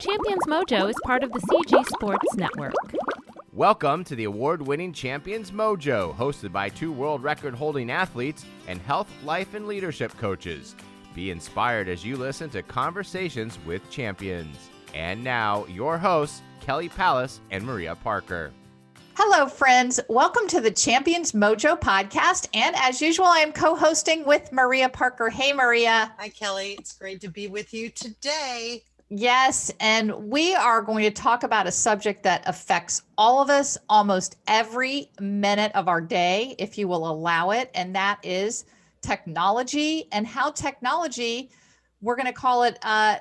Champions Mojo is part of the CG Sports Network. Welcome to the award-winning Champions Mojo, hosted by two world record-holding athletes and health, life, and leadership coaches. Be inspired as you listen to Conversations with Champions. And now, your hosts, Kelly Pallas and Maria Parker. Hello, friends. Welcome to the Champions Mojo podcast. And as usual, I am co-hosting with Maria Parker. Hey, Maria. Hi, Kelly. It's great to be with you today. Yes, and we are going to talk about a subject that affects all of us almost every minute of our day, if you will allow it, and that is technology and how technology, we're going to call it a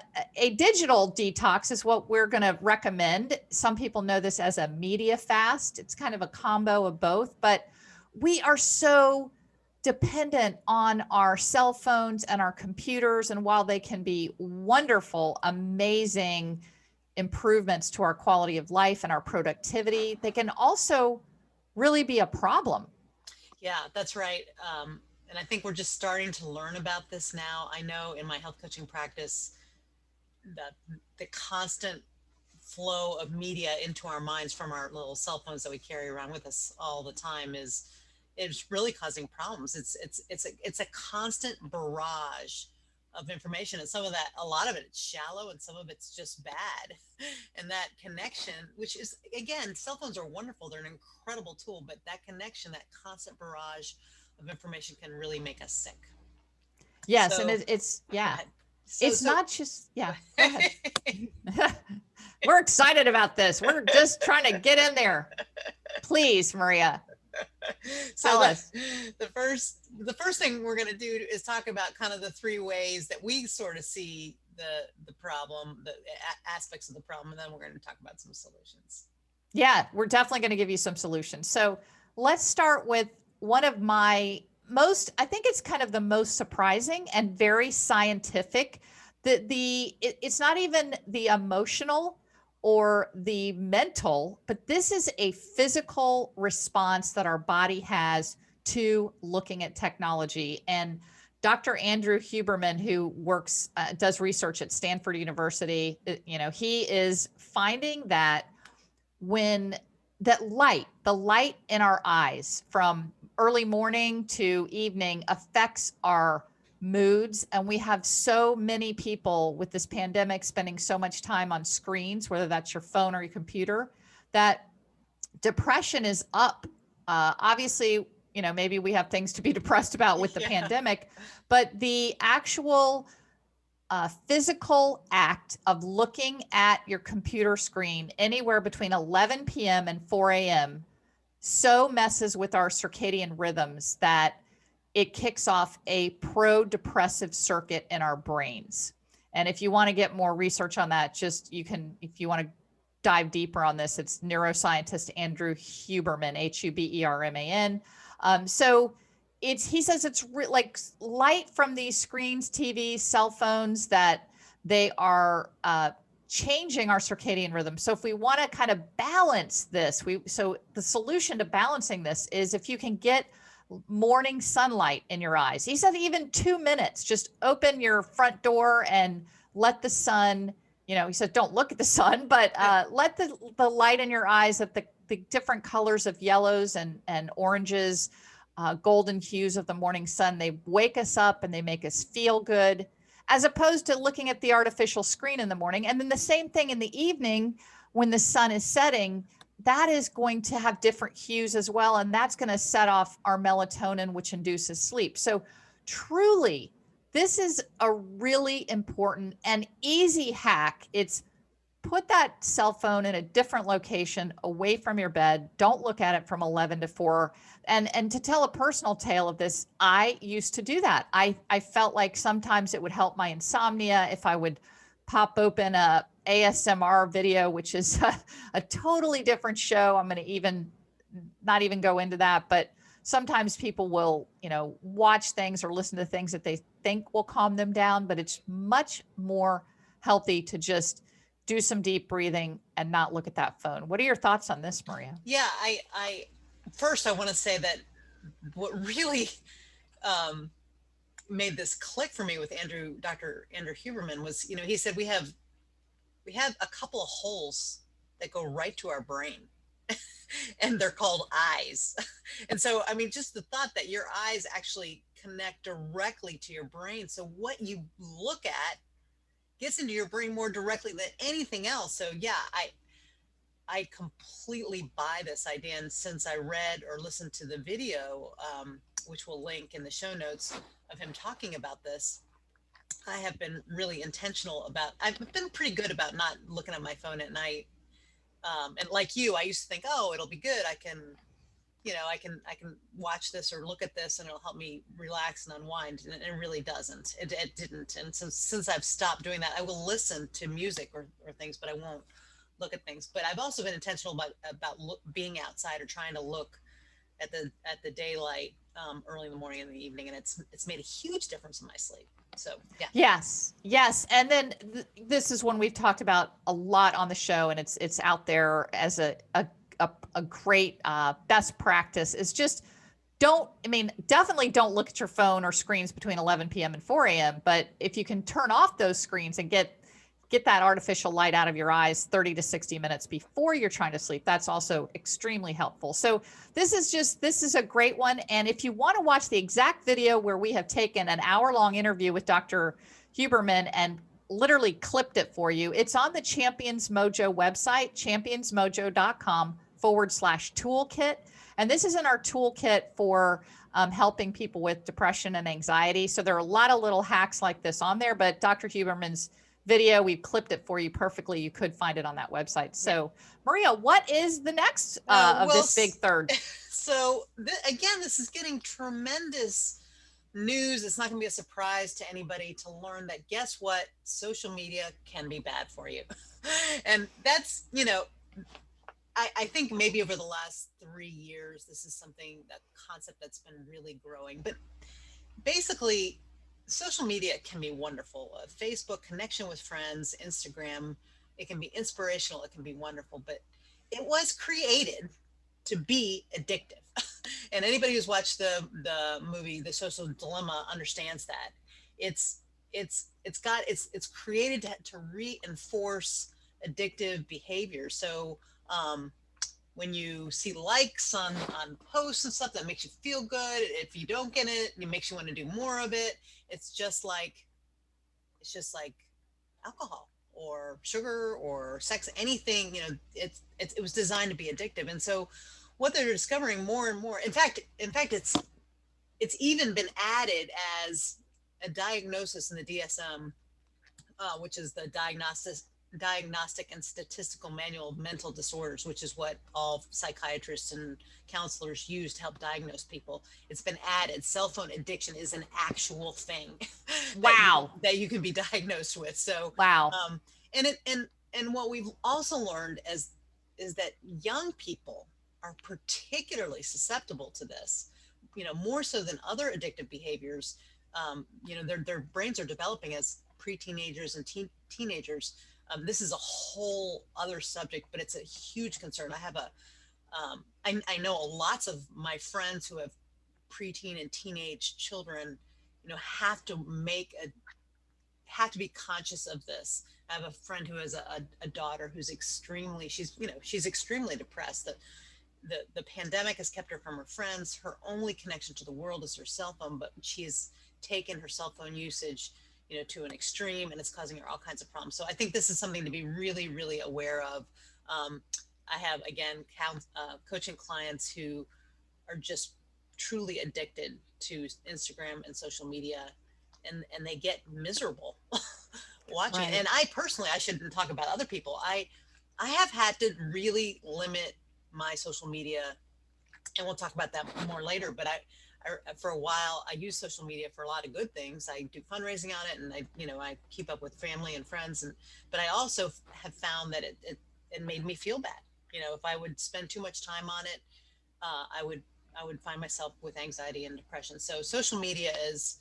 digital detox is what we're going to recommend. Some people know this as a media fast. It's kind of a combo of both, but we are so dependent on our cell phones and our computers. And while they can be wonderful, amazing improvements to our quality of life and our productivity, they can also really be a problem. Yeah, that's right. And I think we're just starting to learn about this now. I know in my health coaching practice that the constant flow of media into our minds from our little cell phones that we carry around with us all the time is really causing problems. It's a constant barrage of information, and a lot of it is shallow, and some of it's just bad. And that connection, which is, again, cell phones are wonderful; they're an incredible tool, but that connection, that constant barrage of information, can really make us sick. Yes, so, and it's yeah, not just yeah. Go ahead. We're excited about this. We're just trying to get in there. Please, Maria. So the first thing we're going to do is talk about kind of the three ways that we sort of see the problem, the aspects of the problem, and then we're going to talk about some solutions. Yeah, we're definitely going to give you some solutions. So let's start with one of my I think it's kind of the most surprising and very scientific. It's not even the emotional or the mental, but this is a physical response that our body has to looking at technology. And Dr. Andrew Huberman, who does research at Stanford University, he is finding that the light in our eyes from early morning to evening affects our moods. And we have so many people with this pandemic spending so much time on screens, whether that's your phone or your computer, that depression is up. Obviously, maybe we have things to be depressed about with the pandemic, but the actual physical act of looking at your computer screen anywhere between 11 p.m. and 4 a.m. so messes with our circadian rhythms that it kicks off a pro-depressive circuit in our brains. And if you want to get more research on that, if you want to dive deeper on this, it's neuroscientist Andrew Huberman, Huberman. He says it's like light from these screens, TVs, cell phones, that they are changing our circadian rhythm. So if we want to kind of balance this, so the solution to balancing this is if you can get morning sunlight in your eyes. He said even 2 minutes, just open your front door and let the sun, he said, don't look at the sun, but let the light in your eyes, at the different colors of yellows and oranges, golden hues of the morning sun, they wake us up and they make us feel good, as opposed to looking at the artificial screen in the morning. And then the same thing in the evening when the sun is setting, that is going to have different hues as well. And that's going to set off our melatonin, which induces sleep. So truly, this is a really important and easy hack. It's put that cell phone in a different location away from your bed. Don't look at it from 11 to 4. And to tell a personal tale of this, I used to do that. I felt like sometimes it would help my insomnia if I would pop open a ASMR video, which is a totally different show. I'm going to not even go into that, but sometimes people will, watch things or listen to things that they think will calm them down, but it's much more healthy to just do some deep breathing and not look at that phone. What are your thoughts on this, Maria? Yeah, I first I want to say that what really made this click for me with Dr. Andrew Huberman was, he said we have we have a couple of holes that go right to our brain. And they're called eyes. And so, I mean, just the thought that your eyes actually connect directly to your brain. So what you look at gets into your brain more directly than anything else. So yeah, I completely buy this idea. And since I read or listened to the video, which we'll link in the show notes of him talking about this, I have been really intentional about, I've been pretty good about not looking at my phone at night. And like you, I used to think, oh, it'll be good. I can watch this or look at this and it'll help me relax and unwind. And it really doesn't. It didn't. And since I've stopped doing that, I will listen to music or things, but I won't look at things. But I've also been intentional about being outside or trying to look at the daylight early in the morning and the evening, and it's made a huge difference in my sleep. So yeah. Yes. And then this is one we've talked about a lot on the show, and it's out there as a great best practice is just definitely don't look at your phone or screens between 11 p.m. and 4 a.m. But if you can turn off those screens and get that artificial light out of your eyes 30 to 60 minutes before you're trying to sleep, that's also extremely helpful. So this is a great one. And if you want to watch the exact video where we have taken an hour-long interview with Dr. Huberman and literally clipped it for you, it's on the Champions Mojo website, championsmojo.com/toolkit. And this is in our toolkit for helping people with depression and anxiety. So there are a lot of little hacks like this on there, but Dr. Huberman's video, we've clipped it for you perfectly. You could find it on that website. So Maria, what is the next of this big third? So again, this is getting tremendous news. It's not going to be a surprise to anybody to learn that, guess what? Social media can be bad for you. And that's, I think maybe over the last 3 years, this is that concept that's been really growing. But basically, social media can be wonderful. Facebook, connection with friends, Instagram, it can be inspirational, it can be wonderful, but it was created to be addictive. And anybody who's watched the movie The Social Dilemma understands that. It's created to reinforce addictive behavior. So when you see likes on posts and stuff, that makes you feel good. If you don't get it, it makes you want to do more of it. It's just like alcohol or sugar or sex, anything, it was designed to be addictive. And so what they're discovering more and more, in fact, it's even been added as a diagnosis in the DSM, which is the Diagnostic and Statistical Manual of Mental Disorders, which is what all psychiatrists and counselors use to help diagnose people. It's been added. Cell phone addiction is an actual thing. Wow. that you can be diagnosed with. So wow. And what we've also learned is that young people are particularly susceptible to this, more so than other addictive behaviors. Their brains are developing as pre-teenagers and teenagers. This is a whole other subject, but it's a huge concern. I know lots of my friends who have preteen and teenage children, have to be conscious of this. I have a friend who has a daughter who's she's extremely depressed. The pandemic has kept her from her friends. Her only connection to the world is her cell phone, but she's taken her cell phone usage to an extreme, and it's causing her all kinds of problems. So I think this is something to be really, really aware of. I have, again, coaching clients who are just truly addicted to Instagram and social media, and they get miserable watching it. And I shouldn't talk about other people. I have had to really limit my social media, and we'll talk about that more later, but for a while, I use social media for a lot of good things. I do fundraising on it, and I keep up with family and friends. But I also have found that it made me feel bad. If I would spend too much time on it, I would find myself with anxiety and depression. So social media is,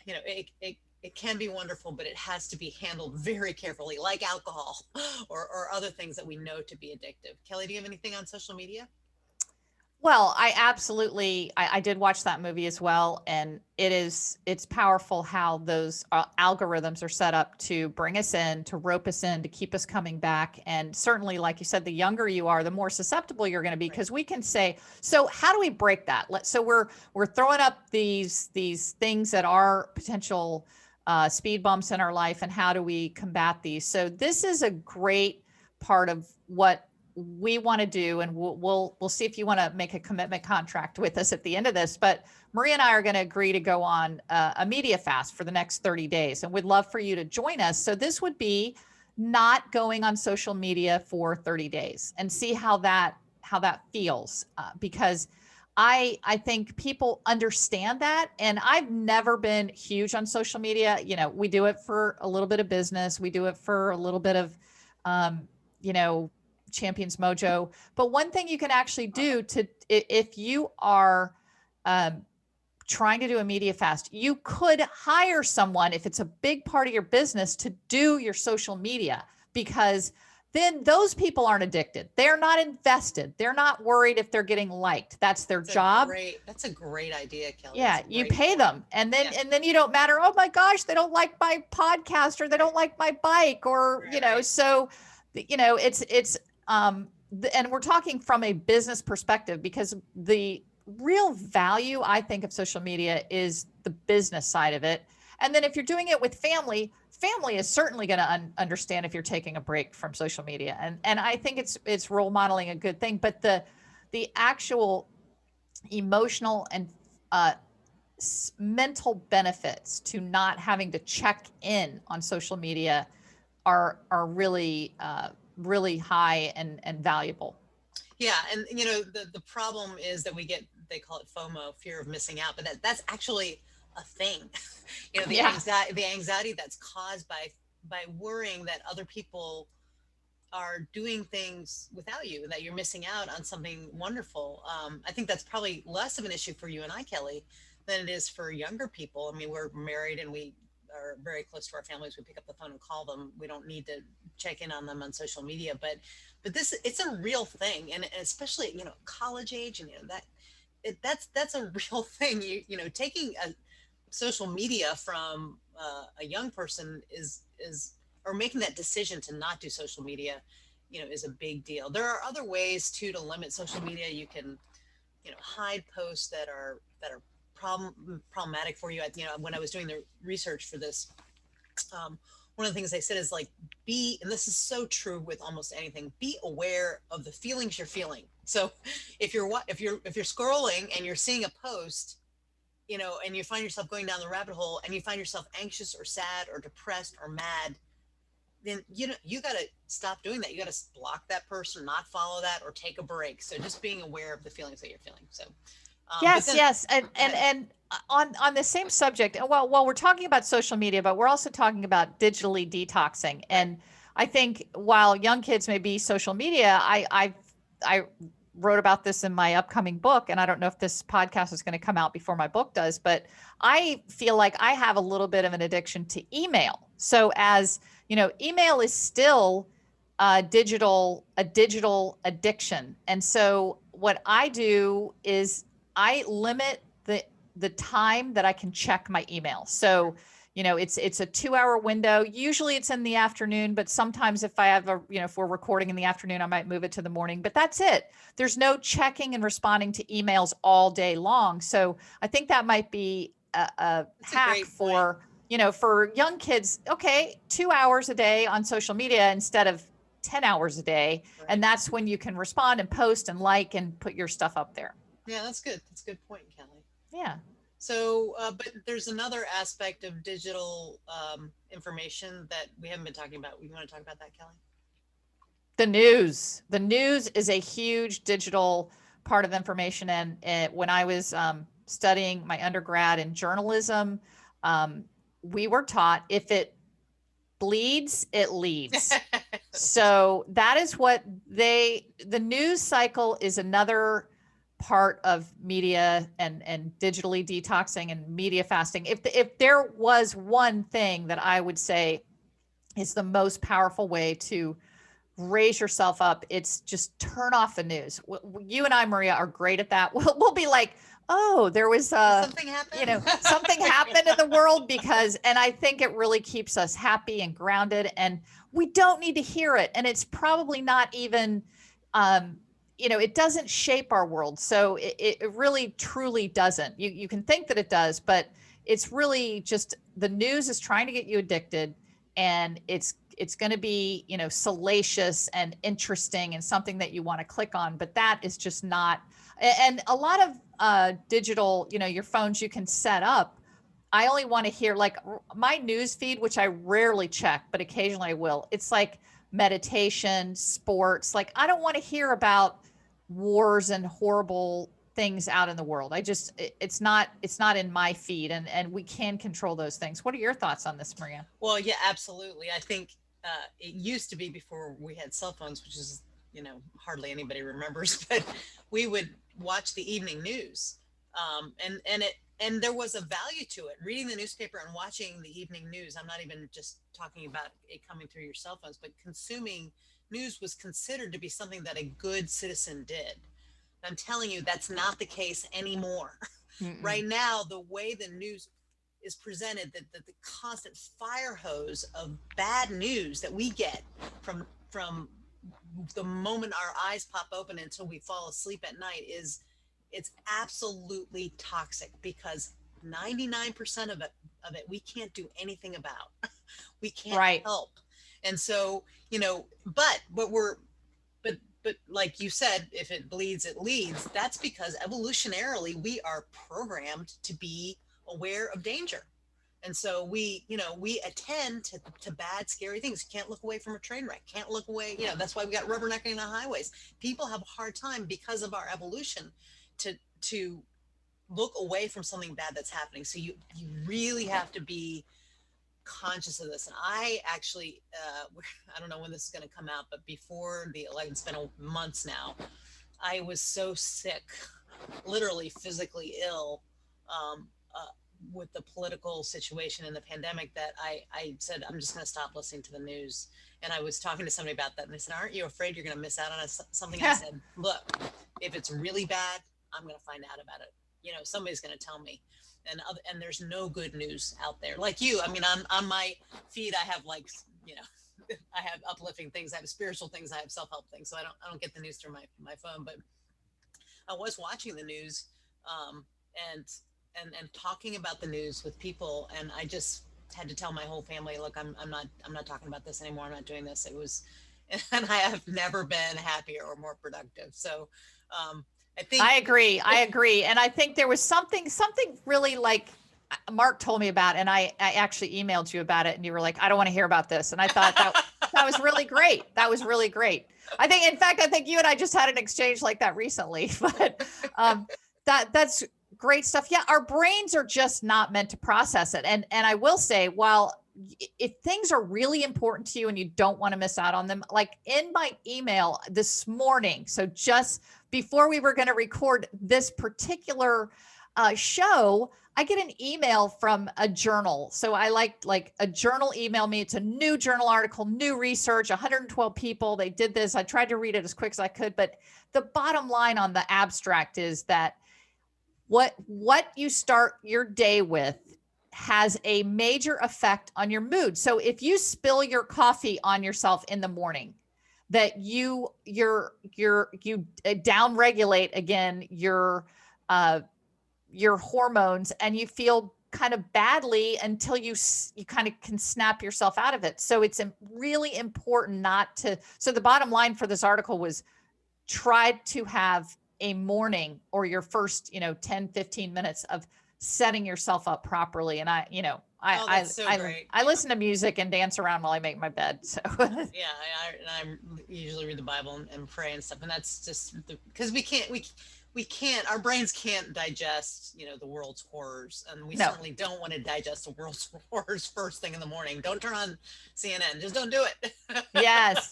it can be wonderful, but it has to be handled very carefully, like alcohol or other things that we know to be addictive. Kelly, do you have anything on social media? Well, I did watch that movie as well. And it's powerful how those algorithms are set up to bring us in, to rope us in, to keep us coming back. And certainly, like you said, the younger you are, the more susceptible you're going to be, because we can say, so how do we break that? So we're throwing up these things that are potential speed bumps in our life, and how do we combat these? So this is a great part of what we want to do, and we'll see if you want to make a commitment contract with us at the end of this. But Maria and I are going to agree to go on a media fast for the next 30 days, and we'd love for you to join us. So this would be not going on social media for 30 days, and see how that feels, because I think people understand that. And I've never been huge on social media. We do it for a little bit of business, we do it for a little bit of Champions Mojo. But one thing you can actually do if you are trying to do a media fast, you could hire someone, if it's a big part of your business, to do your social media, because then those people aren't addicted. They're not invested. They're not worried if they're getting liked. That's their job. That's a great idea, Kelly. Yeah, you pay them, and then you don't matter. Oh my gosh, they don't like my podcast, or they don't like my bike, or so it's and we're talking from a business perspective, because the real value, I think, of social media is the business side of it. And then if you're doing it with family is certainly going to understand if you're taking a break from social media. And I think it's role modeling a good thing, but the actual emotional and mental benefits to not having to check in on social media are really really high and valuable. Yeah. And the problem is that they call it FOMO, fear of missing out, but that's actually a thing. The anxiety that's caused by worrying that other people are doing things without you, and that you're missing out on something wonderful. I think that's probably less of an issue for you and I, Kelly, than it is for younger people. I mean, we're married and we are very close to our families. We pick up the phone and call them. We don't need to check in on them on social media, but it's a real thing. And especially, college age, and that's a real thing. Taking a social media from a young person is or making that decision to not do social media, is a big deal. There are other ways too to limit social media. You can, hide posts that are problematic for you. When I was doing the research for this, one of the things they said is and this is so true with almost anything, be aware of the feelings you're feeling. So if you're scrolling and you're seeing a post, and you find yourself going down the rabbit hole, and you find yourself anxious or sad or depressed or mad, then you got to stop doing that. You got to block that person, not follow that, or take a break. So just being aware of the feelings that you're feeling. So yes. And on the same subject, while we're talking about social media, but we're also talking about digitally detoxing. And I think while young kids may be social media, I wrote about this in my upcoming book, and I don't know if this podcast is going to come out before my book does, but I feel like I have a little bit of an addiction to email. So as email is still a digital addiction. And so what I do is I limit the time that I can check my email. So, it's a 2-hour window. Usually it's in the afternoon, but sometimes if I have if we're recording in the afternoon, I might move it to the morning, but that's it. There's no checking and responding to emails all day long. So I think that might be a hack for, for young kids. Okay, 2 hours a day on social media instead of 10 hours a day. Right. And that's when you can respond and post and and put your stuff up there. Yeah, that's good. That's a good point, Kelly. Yeah. So, but there's another aspect of digital information that we haven't been talking about. You want to talk about that, Kelly? The news. The news is a huge digital part of information. And when I was studying my undergrad in journalism, we were taught if it bleeds, it leads. So that is what the news cycle is another part of media and digitally detoxing and media fasting. If there was one thing that I would say is the most powerful way to raise yourself up, it's just turn off the news. You and I, Maria, are great at that. We'll be like, oh, there was something happened. Something happened in the world, and I think it really keeps us happy and grounded, and we don't need to hear it. And it's probably not even, it doesn't shape our world. So it really, truly doesn't. You can think that it does, but it's really just the news is trying to get you addicted, and it's going to be, salacious and interesting and something that you want to click on, but that is just not. And a lot of digital, your phones you can set up. I only want to hear, like, my news feed, which I rarely check, but occasionally I will. It's like meditation, sports. Like, I don't want to hear about wars and horrible things out in the world. It's not in my feed, and we can control those things. What are your thoughts on this, Maria? Well, yeah, absolutely. I think it used to be, before we had cell phones, which is, hardly anybody remembers, but we would watch the evening news. And there was a value to it, reading the newspaper and watching the evening news. I'm not even just talking about it coming through your cell phones, but consuming news was considered to be something that a good citizen did. I'm telling you, that's not the case anymore. Right now, the way the news is presented, the constant fire hose of bad news that we get from the moment our eyes pop open until we fall asleep at night, it's absolutely toxic, because 99% of it we can't do anything about. We can't help. And so, but like you said, if it bleeds, it leads. That's because evolutionarily we are programmed to be aware of danger. And so we attend to bad, scary things. Can't look away from a train wreck. Can't look away. That's why we got rubbernecking on highways. People have a hard time, because of our evolution, to look away from something bad that's happening. So you really have to be conscious of this. And I actually, I don't know when this is going to come out, but before the election, it's been months now, I was so sick, literally physically ill, with the political situation and the pandemic, that I said, I'm just going to stop listening to the news. And I was talking to somebody about that, and they said, aren't you afraid you're going to miss out on something? I said, look, if it's really bad, I'm going to find out about it. Somebody's going to tell me. And there's no good news out there. Like you, I mean, on my feed, I have, like, I have uplifting things, I have spiritual things, I have self-help things. So I don't get the news through my phone, but I was watching the news, and talking about the news with people. And I just had to tell my whole family, look, I'm not talking about this anymore. I'm not doing this. And I have never been happier or more productive. So, I agree. And I think there was something really, like, Mark told me about, and I actually emailed you about it, and you were like, I don't want to hear about this. And I thought that was really great. That was really great. I think you and I just had an exchange like that recently, but that's great stuff. Yeah. Our brains are just not meant to process it. And I will say, if things are really important to you and you don't want to miss out on them, like in my email this morning, so just before we were going to record this particular show, I get an email from a journal. So I like a journal email me. It's a new journal article, new research, 112 people. They did this. I tried to read it as quick as I could, but the bottom line on the abstract is that what you start your day with has a major effect on your mood. So if you spill your coffee on yourself in the morning, that you downregulate again your hormones, and you feel kind of badly until you kind of can snap yourself out of it. So it's really important not to. So the bottom line for this article was, try to have a morning or your first 10, 15 minutes of setting yourself up properly. And I listen to music and dance around while I make my bed. So yeah, I usually read the Bible and pray and stuff. And that's just because we can't, our brains can't digest, the world's horrors. And we certainly don't want to digest the world's horrors first thing in the morning. Don't turn on CNN. Just don't do it. Yes.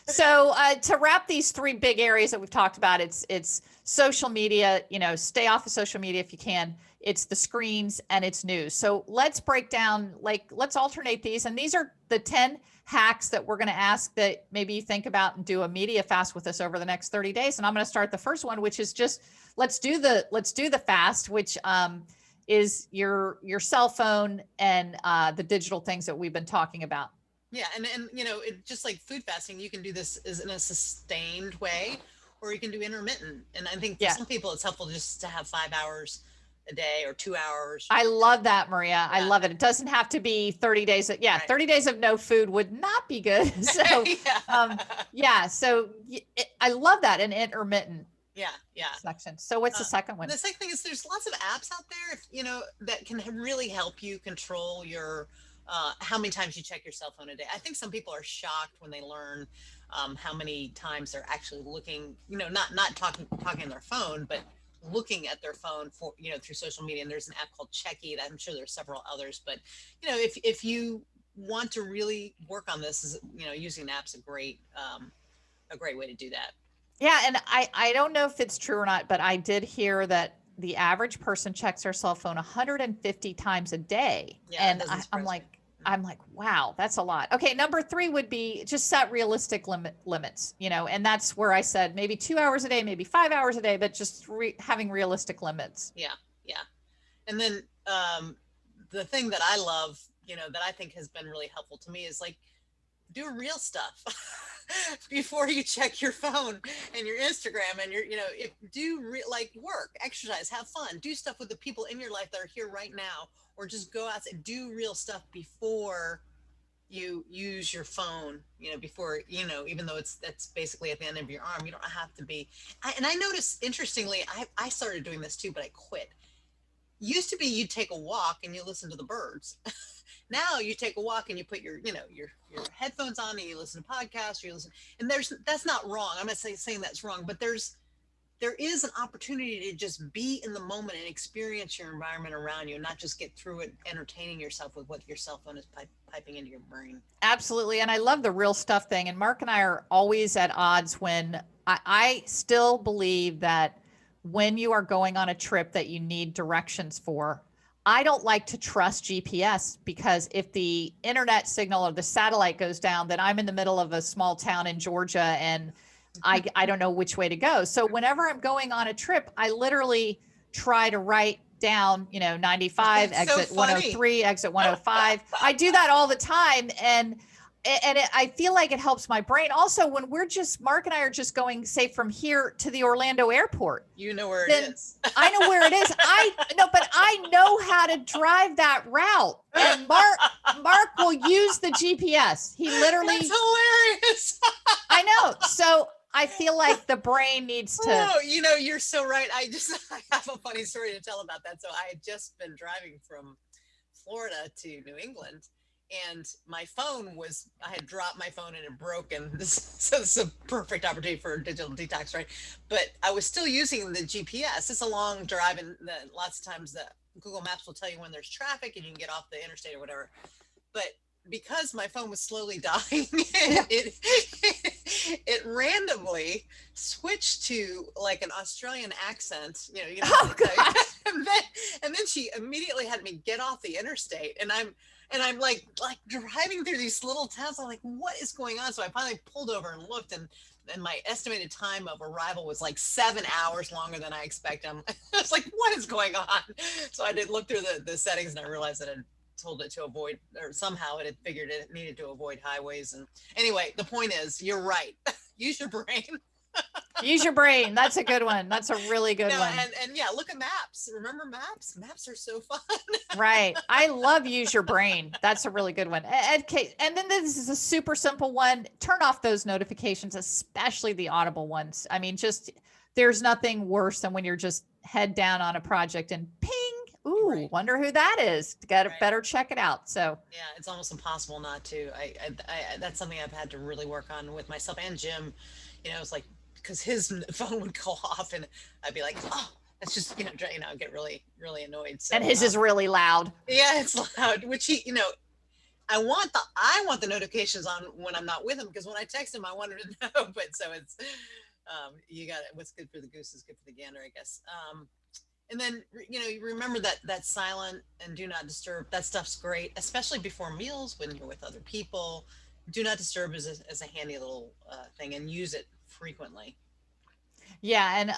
So to wrap these three big areas that we've talked about, it's social media, stay off of social media if you can. It's the screens, and it's news. So let's break down, let's alternate these. And these are the 10 hacks that we're going to ask that maybe you think about and do a media fast with us over the next 30 days. And I'm going to start the first one, which is just, let's do the fast, which is your cell phone and the digital things that we've been talking about. Yeah. And it just like food fasting, you can do this in a sustained way, or you can do intermittent. And I think for some people it's helpful just to have 5 hours a day or 2 hours. I love that, Maria. Yeah. I love it. It doesn't have to be 30 days. Right. 30 days of no food would not be good. So, So I love that. An intermittent section. So what's the second one? The second thing is there's lots of apps out there, that can really help you control your, how many times you check your cell phone a day. I think some people are shocked when they learn how many times they're actually looking, not talking on their phone, but looking at their phone for, through social media. And there's an app called Checky that I'm sure there's several others, but, if you want to really work on this, using an app's a great way to do that. Yeah. And I don't know if it's true or not, but I did hear that the average person checks their cell phone 150 times a day. Yeah, and I'm like, wow, that's a lot. Okay. Number 3 would be just set realistic limits, and that's where I said maybe 2 hours a day, maybe 5 hours a day, but just having realistic limits. Yeah. Yeah. And then the thing that I love, that I think has been really helpful to me is like, do real stuff before you check your phone and your Instagram and like work, exercise, have fun, do stuff with the people in your life that are here right now, or just go out and do real stuff before you use your phone, before, even though that's basically at the end of your arm, you don't have to be. And I noticed, interestingly, I started doing this too, but I quit. Used to be you'd take a walk and you listen to the birds. Now you take a walk and you put your headphones on and you listen to podcasts, or you listen, and that's not wrong. I'm not saying that's wrong, but there is an opportunity to just be in the moment and experience your environment around you, and not just get through it entertaining yourself with what your cell phone is piping into your brain. Absolutely. And I love the real stuff thing. And Mark and I are always at odds when I still believe that when you are going on a trip that you need directions for, I don't like to trust GPS, because if the internet signal or the satellite goes down, then I'm in the middle of a small town in Georgia and I don't know which way to go. So whenever I'm going on a trip, I literally try to write down, 95, exit 103, exit 105. I do that all the time. And I feel like it helps my brain. Also, when Mark and I are just going, say, from here to the Orlando airport. You know where it is. I know where it is. But I know how to drive that route. And Mark will use the GPS. He literally. That's hilarious. I know. So I feel like the brain needs to. Oh, you're so right. I have a funny story to tell about that. So I had just been driving from Florida to New England. And my phone I had dropped my phone and it broke. And so this is a perfect opportunity for a digital detox, right? But I was still using the GPS. It's a long drive, and lots of times the Google Maps will tell you when there's traffic and you can get off the interstate or whatever. But because my phone was slowly dying, it randomly switched to like an Australian accent, Oh, God. and then she immediately had me get off the interstate, and I'm like driving through these little towns. I'm like, what is going on? So I finally pulled over and looked, and my estimated time of arrival was like 7 hours longer than I expected. I was like, what is going on? So I did look through the settings, and I realized that I'd told it to avoid, or somehow it had figured it needed to avoid highways. And anyway, the point is, you're right. Use your brain. Use your brain. That's a good one. That's a really good one. And yeah, look at maps. Remember maps? Maps are so fun. Right. I love use your brain. That's a really good one. And then this is a super simple one. Turn off those notifications, especially the audible ones. I mean, there's nothing worse than when you're just head down on a project and ping. Ooh, right. Wonder who that is. Better check it out. So yeah, it's almost impossible not to. I that's something I've had to really work on with myself and Jim. It's like, because his phone would go off and I'd be like, oh, that's just, get really, really annoyed. So, and his is really loud. Yeah, it's loud, which I want the notifications on when I'm not with him, because when I text him, I want him to know. But so it's, you got it. What's good for the goose is good for the gander, I guess. And then, you remember that silent and do not disturb, that stuff's great, especially before meals when you're with other people. do not disturb is a handy little thing, and use it frequently. Yeah, and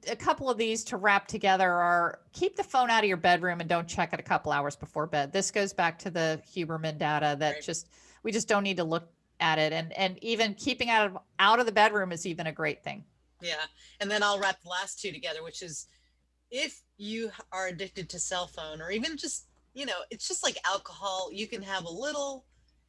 a couple of these to wrap together are: keep the phone out of your bedroom and don't check it a couple hours before bed. This goes back to the Huberman data that Right. we just don't need to look at it, and even keeping out of the bedroom is even a great thing. Yeah, and then I'll wrap the last two together, which is, if you are addicted to cell phone, or even just, it's just like alcohol, you can have a little,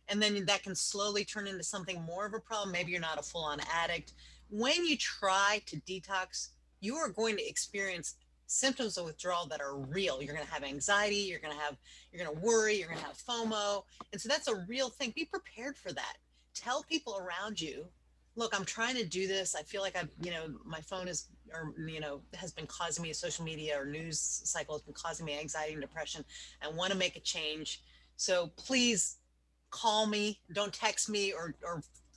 and then that can slowly turn into something more of a problem. Maybe you're not a full-on addict. When you try to detox, you are going to experience symptoms of withdrawal that are real. You're going to have anxiety, you're going to worry, you're going to have FOMO. And so that's a real thing. Be prepared for that. Tell people around you, look, I'm trying to do this. I feel like my phone is, has been causing me, social media or news cycle has been causing me anxiety and depression. I want to make a change. So please call me, don't text me or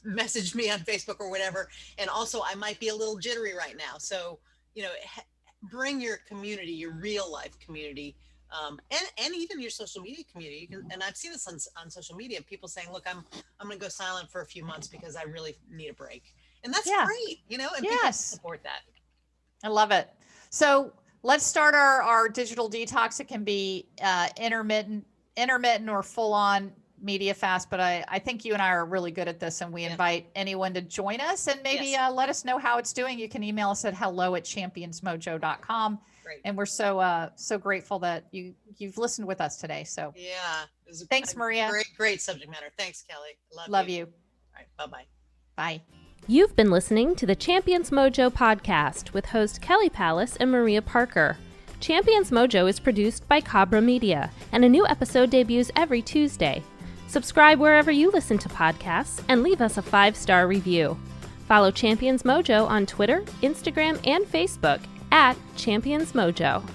message me on Facebook or whatever. And also, I might be a little jittery right now. So, bring your community, your real life community, and even your social media community. You can, and I've seen this on social media, people saying, look, I'm going to go silent for a few months because I really need a break. And that's great, and people support that. I love it. So let's start our digital detox. It can be intermittent or full on media fast, but I think you and I are really good at this, and we invite anyone to join us, and maybe let us know how it's doing. You can email us at hello@championsmojo.com. Great. And we're so grateful that you've listened with us today. So thanks, Maria. Great subject matter. Thanks, Kelly. Love you. All right. Bye-bye. Bye. You've been listening to the Champions Mojo podcast with host Kelly Palace and Maria Parker. Champions Mojo is produced by Cabra Media, and a new episode debuts every Tuesday. Subscribe wherever you listen to podcasts and leave us a 5-star review. Follow Champions Mojo on Twitter, Instagram, and Facebook @Champions Mojo.